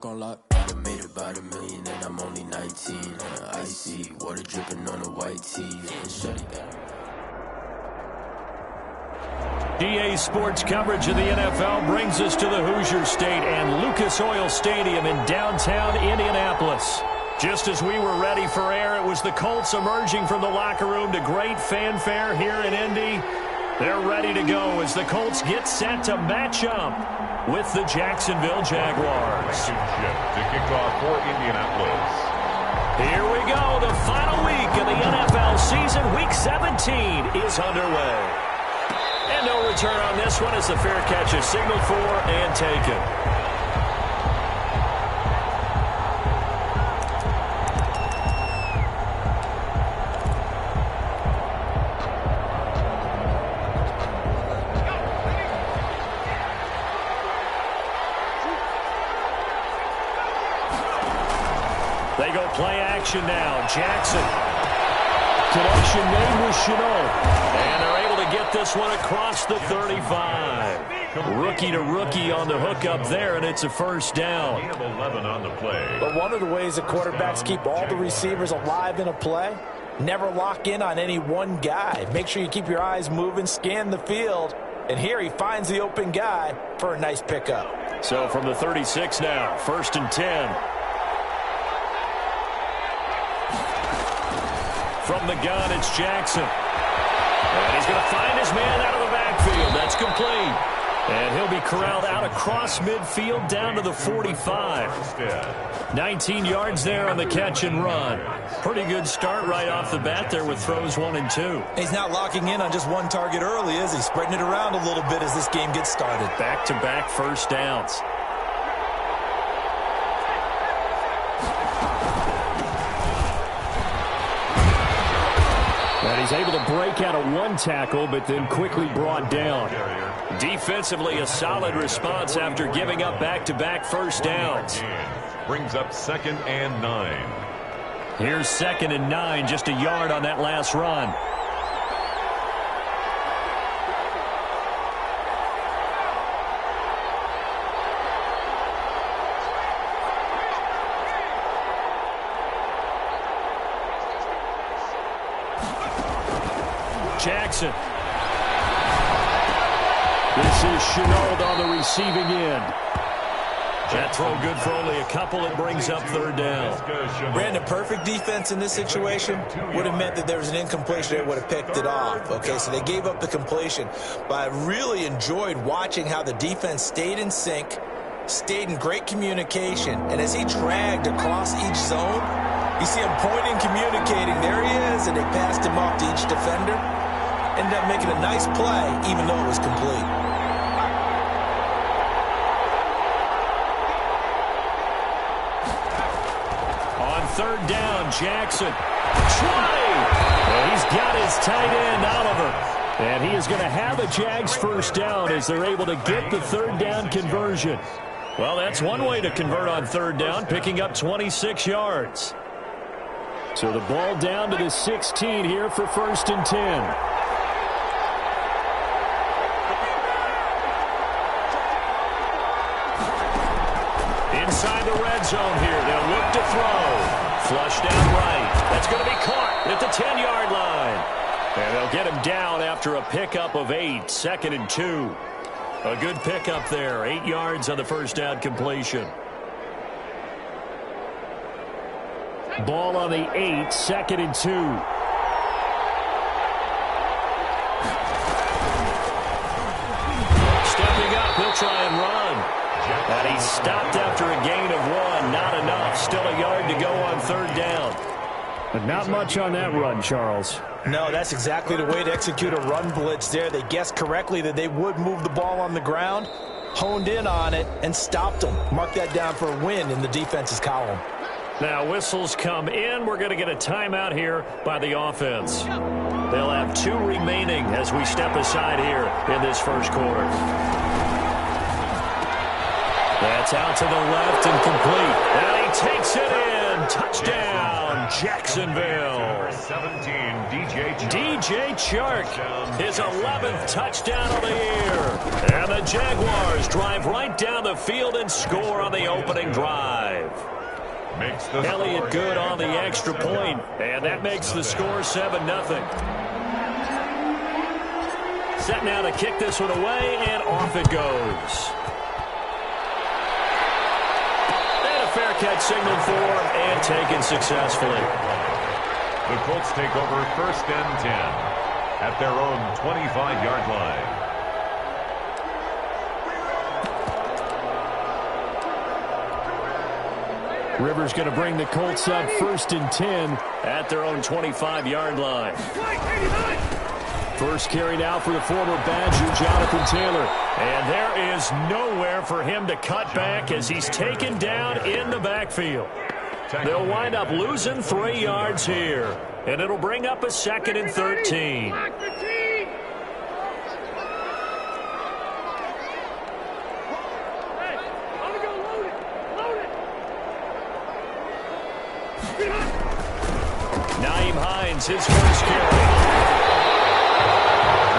Gonna lock, I made about $1 million and I'm only 19. Icy, water dripping on the white tee. And shut it down. EA Sports coverage of the NFL brings us to the Hoosier State and Lucas Oil Stadium in downtown Indianapolis. Just as we were ready for air, it was the Colts emerging from the locker room to great fanfare here in Indy. They're ready to go as the Colts get set to match up with the Jacksonville Jaguars. To kick off for Indianapolis. Here we go. The final week of the NFL season. Week 17 is underway. And no return on this one as the fair catch is signaled for and taken. They go play action now. Jackson. Connection made with Chenault. And they're able to get this one across the 35. Rookie to rookie on the hookup there, and it's a first down. 11 on the play. But one of the ways that quarterbacks keep all the receivers alive in a play, never lock in on any one guy. Make sure you keep your eyes moving, scan the field. And here he finds the open guy for a nice pickup. So from the 36 now, 1st and 10. From the gun, it's Jackson. And he's going to find his man out of the backfield. That's complete. And he'll be corralled out across midfield down to the 45. 19 yards there on the catch and run. Pretty good start right off the bat there with throws 1 and 2. He's not locking in on just one target early, is he? Spreading it around a little bit as this game gets started. Back-to-back first downs. And he's able to break out of one tackle, but then quickly brought down. Defensively, a solid response after giving up back-to-back first downs. Brings up 2nd and 9. Here's 2nd and 9, just a yard on that last run. Jackson. This is Chenault on the receiving end. That throw good for only a couple. It brings up 3rd down. Brandon, perfect defense in this situation would have meant that there was an incompletion that would have picked it off. Okay, so they gave up the completion. But I really enjoyed watching how the defense stayed in sync, stayed in great communication. And as he dragged across each zone, you see him pointing, communicating. There he is, and they passed him off to each defender. Ended up making a nice play, even though it was complete. On 3rd down, Jackson. 20! And he's got his tight end, Oliver. And he is going to have a Jags first down as they're able to get the 3rd down conversion. Well, that's one way to convert on 3rd down, picking up 26 yards. So the ball down to the 16 here for 1st and 10. Inside the red zone here. They'll look to throw. Flushed out right. That's going to be caught at the 10-yard line. And they'll get him down after a pickup of 8. 2nd and 2. A good pickup there. 8 yards on the first down completion. Ball on the 8. 2nd and 2. Stepping up. He'll try and run. And he's stopped after a gain of 1. Not enough. Still a yard to go on 3rd down. But not much on that run, Charles. No, that's exactly the way to execute a run blitz there. They guessed correctly that they would move the ball on the ground, honed in on it, and stopped them. Mark that down for a win in the defense's column. Now whistles come in. We're going to get a timeout here by the offense. They'll have 2 remaining as we step aside here in this first quarter. That's out to the left and complete. And he takes it in. Touchdown, Jacksonville. 17, DJ Chark, his 11th touchdown of the year. And the Jaguars drive right down the field and score on the opening drive. Elliott Good on the extra point, and that makes the score 7-0. Set now to kick this one away, and off it goes. And a fair catch signaled for and taken successfully. The Colts take over 1st and 10 at their own 25-yard line. Rivers going to bring the Colts up 1st and 10 at their own 25-yard line. First carry now for the former Badger, Jonathan Taylor. And there is nowhere for him to cut back as he's taken down in the backfield. They'll wind up losing 3 yards here. And it'll bring up a 2nd and 13. Nyheim Hines, his first carry.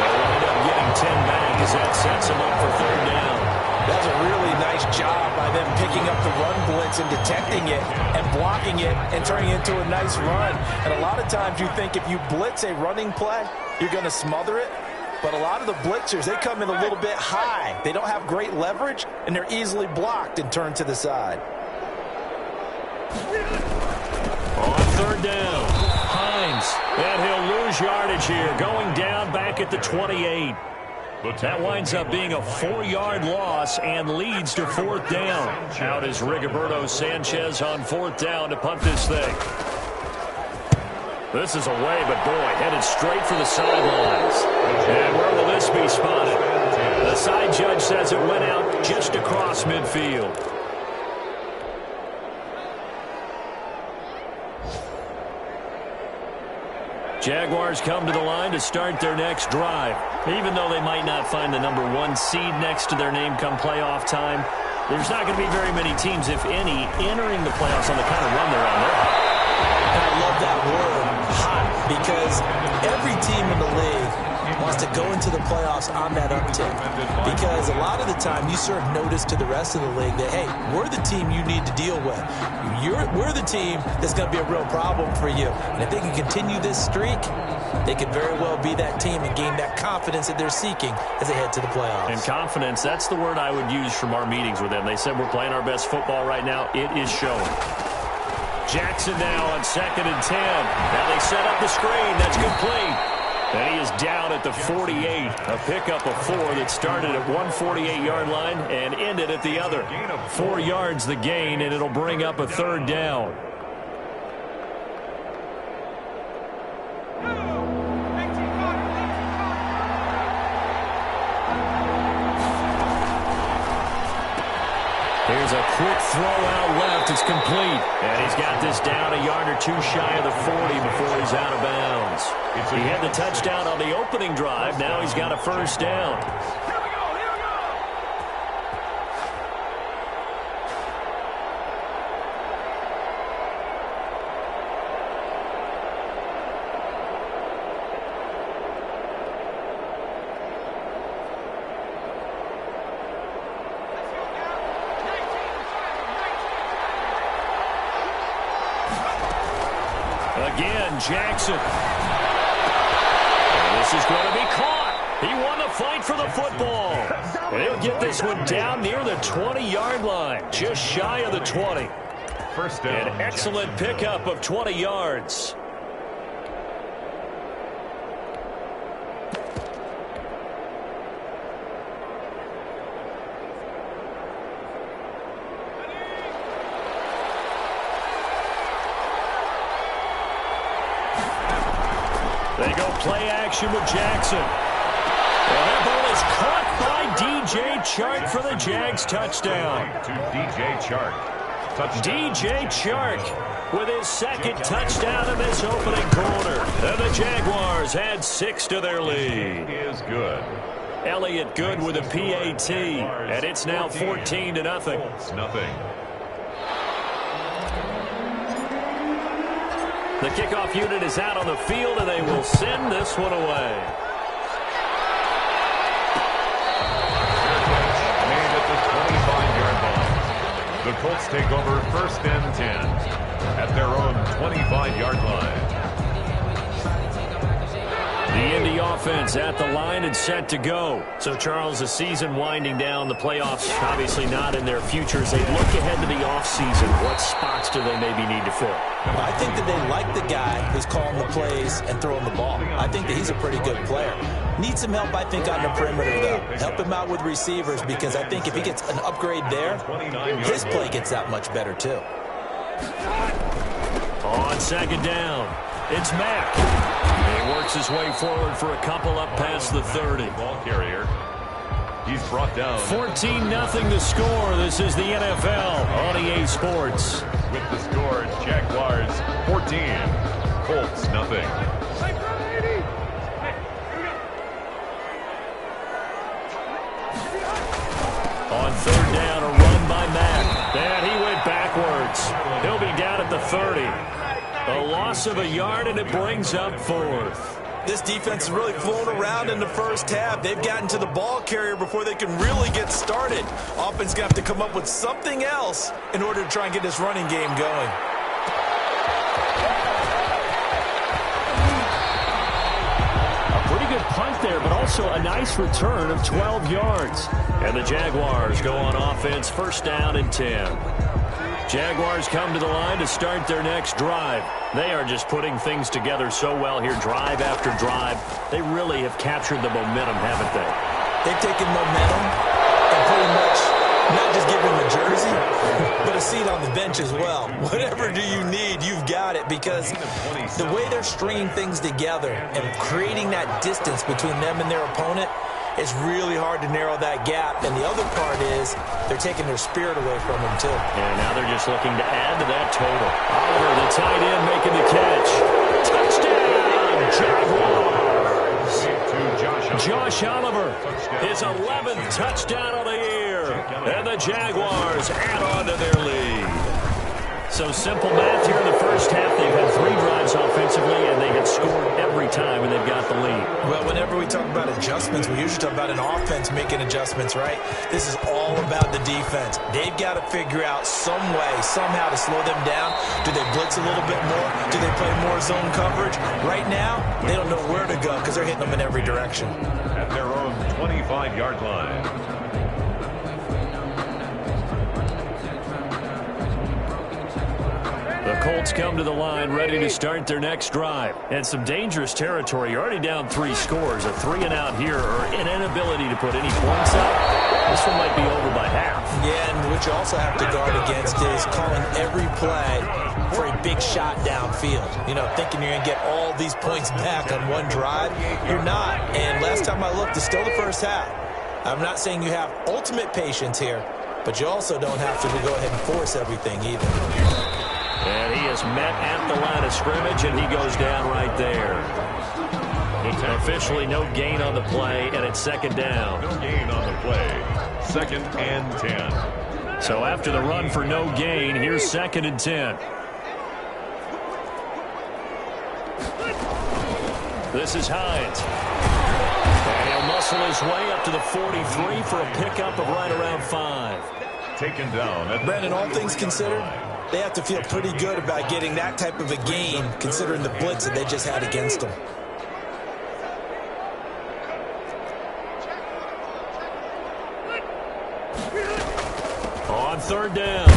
They'll wind up getting 10 back as that sets him up for 3rd down. That's a really nice job by them picking up the run blitz and detecting it and blocking it and turning it into a nice run. And a lot of times you think if you blitz a running play, you're going to smother it. But a lot of the blitzers, they come in a little bit high. They don't have great leverage, and they're easily blocked and turned to the side. On 3rd down, Hines. And he'll lose yardage here, going down back at the 28. That winds up being a 4-yard loss and leads to 4th down. Out is Rigoberto Sanchez on 4th down to punt this thing. This is away, but boy, headed straight for the sidelines. And where will this be spotted? The side judge says it went out just across midfield. Jaguars come to the line to start their next drive. Even though they might not find the number 1 seed next to their name come playoff time, there's not going to be very many teams, if any, entering the playoffs on the kind of run they're on. And I love that word, hot, because every team in the league wants to go into the playoffs on that uptick. Because a lot of the time you serve notice to the rest of the league that, hey, we're the team you need to deal with. We're the team that's going to be a real problem for you. And if they can continue this streak, they could very well be that team and gain that confidence that they're seeking as they head to the playoffs. And confidence, that's the word I would use from our meetings with them. They said we're playing our best football right now. It is showing. Jackson now on 2nd and 10. Now they set up the screen. That's complete. And he is down at the 48. A pickup of 4 that started at 148-yard line and ended at the other. 4 yards the gain, and it'll bring up a 3rd down. Here's a quick throw out left. It's complete. And he's got this down a yard or 2 shy of the 40 before he's out of bounds. He had the touchdown on the opening drive. Now he's got a 1st down. Again, Jackson. And this is going to be caught. He won the fight for the football. And he'll get this one down near the 20-yard line, just shy of the 20. First down. An excellent pickup of 20 yards. They go play action with Jackson. And that ball is caught by DJ Chark for the Jags touchdown. To DJ Chark. Touchdown. DJ Chark with his 2nd touchdown in this opening quarter. And the Jaguars add 6 to their lead. Is good. Elliott Good with a PAT. And it's now 14-0. Nothing. The kickoff unit is out on the field, and they will send this one away. Made at the 25-yard line. The Colts take over 1st and 10 at their own 25-yard line. The Indy offense at the line and set to go. So, Charles, the season winding down, the playoffs obviously not in their futures. They look ahead to the offseason. What spots do they maybe need to fill? I think that they like the guy who's calling the plays and throwing the ball. I think that he's a pretty good player. Needs some help, I think, on the perimeter, though. Help him out with receivers, because I think if he gets an upgrade there, his play gets that much better, too. On 2nd down, it's Mack. He works his way forward for a couple up past the 30. Ball carrier. He's brought down. 14-0 the score. This is the NFL on EA Sports. With the score, Jaguars 14, Colts nothing. On 3rd down, a run by Mack. And he went backwards. He'll be down at the 30. A loss of a yard, and it brings up 4th. This defense is really flown around in the first half. They've gotten to the ball carrier before they can really get started. Offense going to have to come up with something else in order to try and get this running game going. A pretty good punt there, but also a nice return of 12 yards. And the Jaguars go on offense, 1st down and 10. Jaguars come to the line to start their next drive. They are just putting things together so well here, drive after drive. They really have captured the momentum, haven't they? They've taken momentum and pretty much not just given them a jersey, but a seat on the bench as well. Whatever do you need, you've got it, because the way they're stringing things together and creating that distance between them and their opponent, it's really hard to narrow that gap. And the other part is they're taking their spirit away from them, too. And now they're just looking to add to that total. Oliver, the tight end, making the catch. Touchdown, Jaguars! Josh Oliver, his 11th touchdown of the year. And the Jaguars add on to their lead. So simple math here in the first half. They've had 3 drives offensively, and they have scored every time, and they've got the lead. Well, whenever we talk about adjustments, we usually talk about an offense making adjustments, right? This is all about the defense. They've got to figure out some way, somehow to slow them down. Do they blitz a little bit more? Do they play more zone coverage? Right now, they don't know where to go because they're hitting them in every direction. At their own 25-yard line. The Colts come to the line ready to start their next drive. And some dangerous territory. You're already down 3 scores. A 3-and-out here, or an inability to put any points up. This one might be over by half. Yeah, and what you also have to guard against is calling every play for a big shot downfield. You know, thinking you're going to get all these points back on one drive. You're not. And last time I looked, it's still the first half. I'm not saying you have ultimate patience here, but you also don't have to go ahead and force everything either. And he is met at the line of scrimmage, and he goes down right there. Officially no gain on the play, and it's 2nd down. No gain on the play. 2nd and 10. So after the run for no gain, here's 2nd and 10. This is Hines. And he'll muscle his way up to the 43 for a pickup of right around 5. Taken down. At Brandon, all things considered, they have to feel pretty good about getting that type of a gain, considering the blitz that they just had against them. On 3rd down,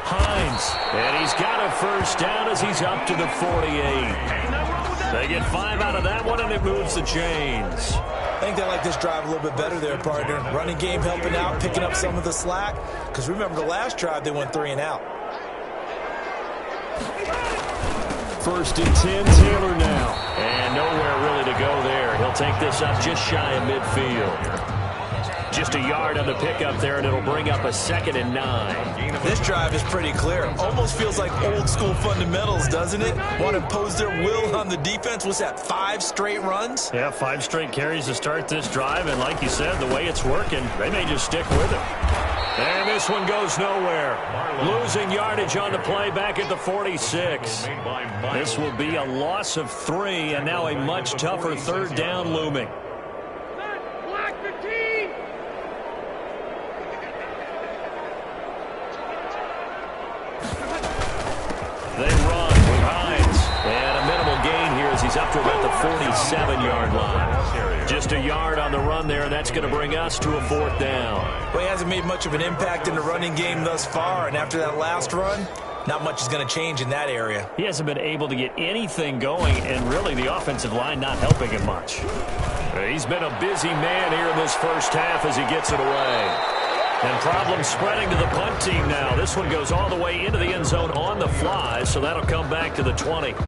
Hines. And he's got a 1st down as he's up to the 48. They get 5 out of that one, and it moves the chains. I think they like this drive a little bit better there, partner. Running game helping out, picking up some of the slack. Because remember, the last drive, they went 3-and-out. 1st and 10, Taylor now. And nowhere really to go there. He'll take this up just shy of midfield. Just a yard on the pickup there, and it'll bring up a 2nd and 9. This drive is pretty clear. Almost feels like old school fundamentals, doesn't it? Want to impose their will on the defense. What's that, 5 straight runs? Yeah, 5 straight carries to start this drive, and like you said, the way it's working, they may just stick with it. And this one goes nowhere. Losing yardage on the play back at the 46. This will be a loss of 3, and now a much tougher third down looming. They run with Hines. And a minimal gain here as he's up to about the 47-yard line. Just a yard on the run there, and that's going to bring us to a 4th down. Well, he hasn't made much of an impact in the running game thus far, and after that last run, not much is going to change in that area. He hasn't been able to get anything going, and really the offensive line not helping him much. He's been a busy man here in this first half as he gets it away. And problems spreading to the punt team now. This one goes all the way into the end zone on the fly, so that'll come back to the 20.